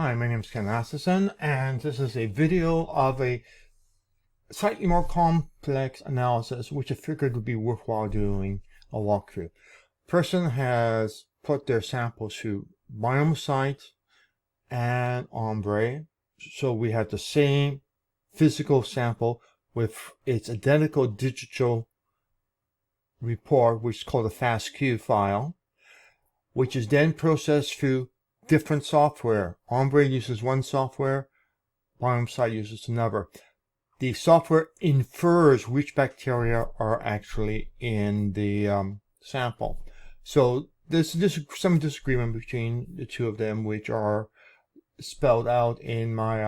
Hi, my name is Ken Masterson, and this is a video of a slightly more complex analysis, which I figured would be worthwhile doing a walkthrough. Person has put their samples through Biome and Ombre, so we have the same physical sample with its identical digital report, which is called a FASTQ file, which is then processed through different software. Ombre uses one software, Biome uses another. The software infers which bacteria are actually in the sample. So there's some disagreement between the two of them, which are spelled out in my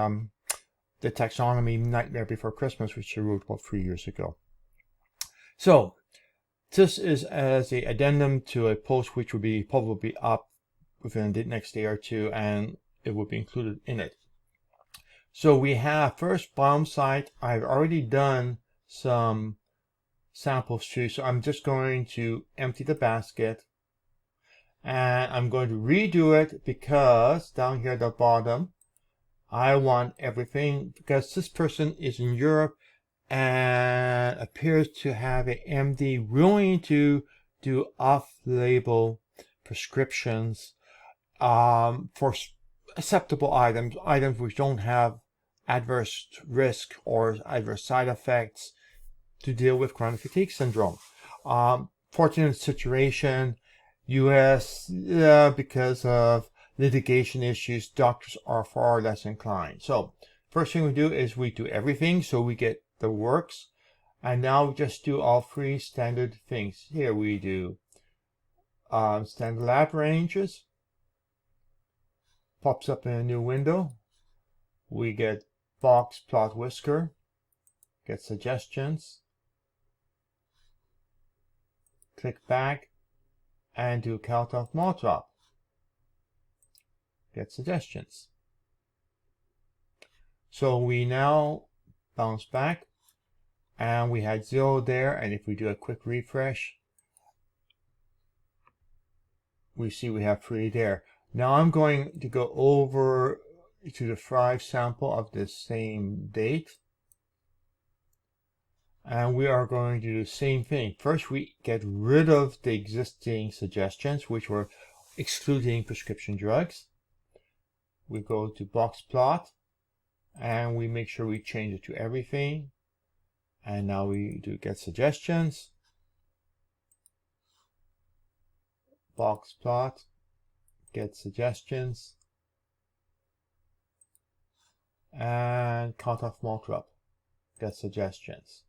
the taxonomy Nightmare Before Christmas, which I wrote about 3 years ago. So this is as an addendum to a post which will be probably up within the next day or two, and it will be included in it. So we have first Biome. I've already done some samples too, so I'm just going to empty the basket, and I'm going to redo it because down here at the bottom I want everything, because this person is in Europe and appears to have an MD willing to do off-label prescriptions for acceptable items which don't have adverse risk or adverse side effects to deal with chronic fatigue syndrome. Fortunate situation, US, because of litigation issues, doctors are far less inclined. So first thing we do is we do everything so we get the works, and now we just do all three standard things. Here we do standard lab ranges, pops up in a new window. We get box plot whisker, get suggestions, click back and do count of Maltrop, get suggestions. So we now bounce back and we had 0 there, and if we do a quick refresh we see we have 3 there. Now I'm going to go over to the 5 sample of the same date, and we are going to do the same thing. First we get rid of the existing suggestions which were excluding prescription drugs. We go to box plot and we make sure we change it to everything, and now we do get suggestions, box plot, get suggestions, and count of Maltrop, get suggestions.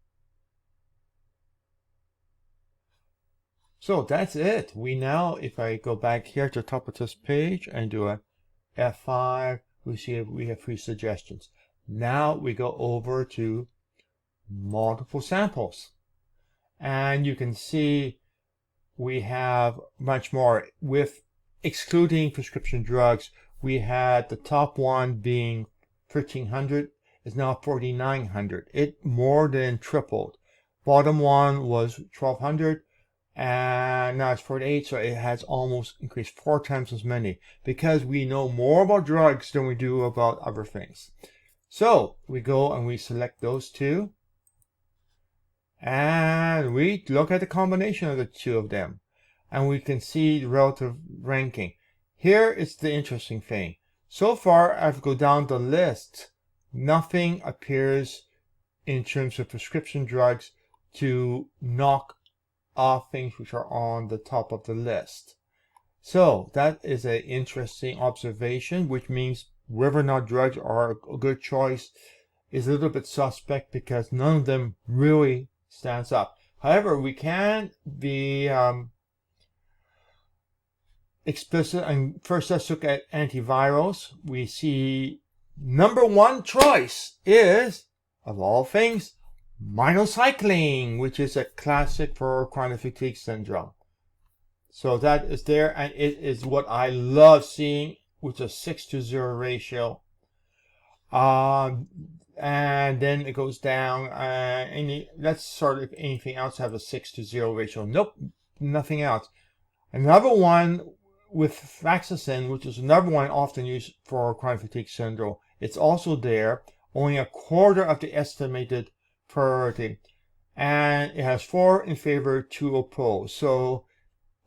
So that's it. We now, if I go back here to the top of this page and do a F5, we see we have 3 suggestions. Now we go over to multiple samples, and you can see we have much more. With excluding prescription drugs, we had the top one being 1300 is now 4900. It more than tripled. Bottom one was 1200 and now it's 48, so it has almost increased 4 times as many, because we know more about drugs than we do about other things. So we go and we select those 2 and we look at the combination of the 2 of them, and we can see the relative ranking. Here is the interesting thing. So far, as I go down the list, nothing appears in terms of prescription drugs to knock off things which are on the top of the list. So that is an interesting observation, which means whether or not drugs are a good choice is a little bit suspect, because none of them really stands up. However, we can be explicit, and first let's look at antivirals. We see number 1 choice is, of all things, minocycline, which is a classic for chronic fatigue syndrome. So that is there, and it is what I love seeing, with a 6-to-0 ratio. And then it goes down. Let's sort of anything else have a 6-to-0 ratio. Nope, nothing else. Another one with Flaxacin, which is another one often used for chronic fatigue syndrome, it's also there, only a quarter of the estimated priority. And it has 4 in favor, 2 opposed. So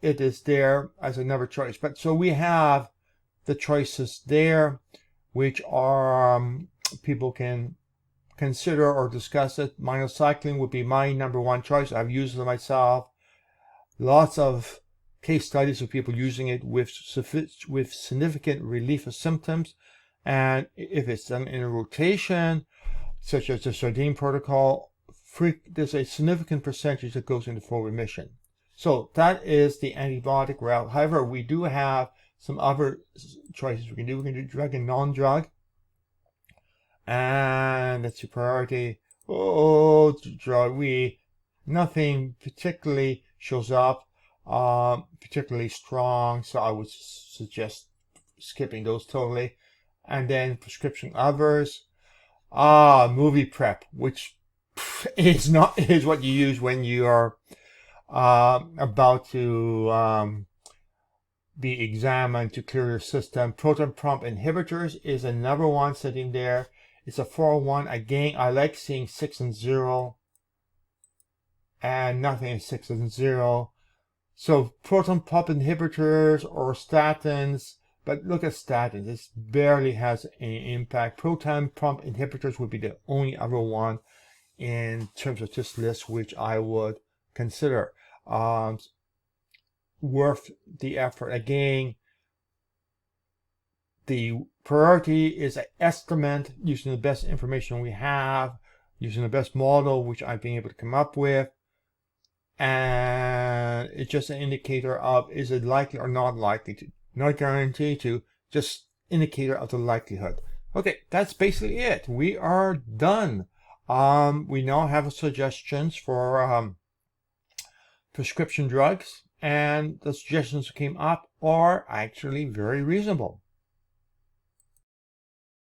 it is there as another choice. But so we have the choices there, which are people can consider or discuss it. Minocycline would be my #1 choice. I've used it myself. Lots of case studies of people using it with significant relief of symptoms. And if it's done in a rotation, such as the Sardine protocol, there's a significant percentage that goes into full remission. So that is the antibiotic route. However, we do have some other choices we can do. We can do drug and non-drug. And that's your priority. Oh, drug, nothing particularly shows up, particularly strong. So I would suggest skipping those totally. And then prescription others. Movie prep, which is what you use when you are about to be examined to clear your system. Proton pump inhibitors is another one sitting there. It's a 401. Again, I like seeing 6 and 0, and nothing is 6 and 0. So proton pump inhibitors or statins, but look at statins. This barely has any impact. Proton pump inhibitors would be the only other one in terms of this list which I would consider worth the effort. Again, the priority is an estimate using the best information we have, using the best model which I've been able to come up with, and it's just an indicator of is it likely or not likely to, not guaranteed to, just indicator of the likelihood. Okay, that's basically it. We are done. We now have suggestions for prescription drugs, and the suggestions that came up are actually very reasonable.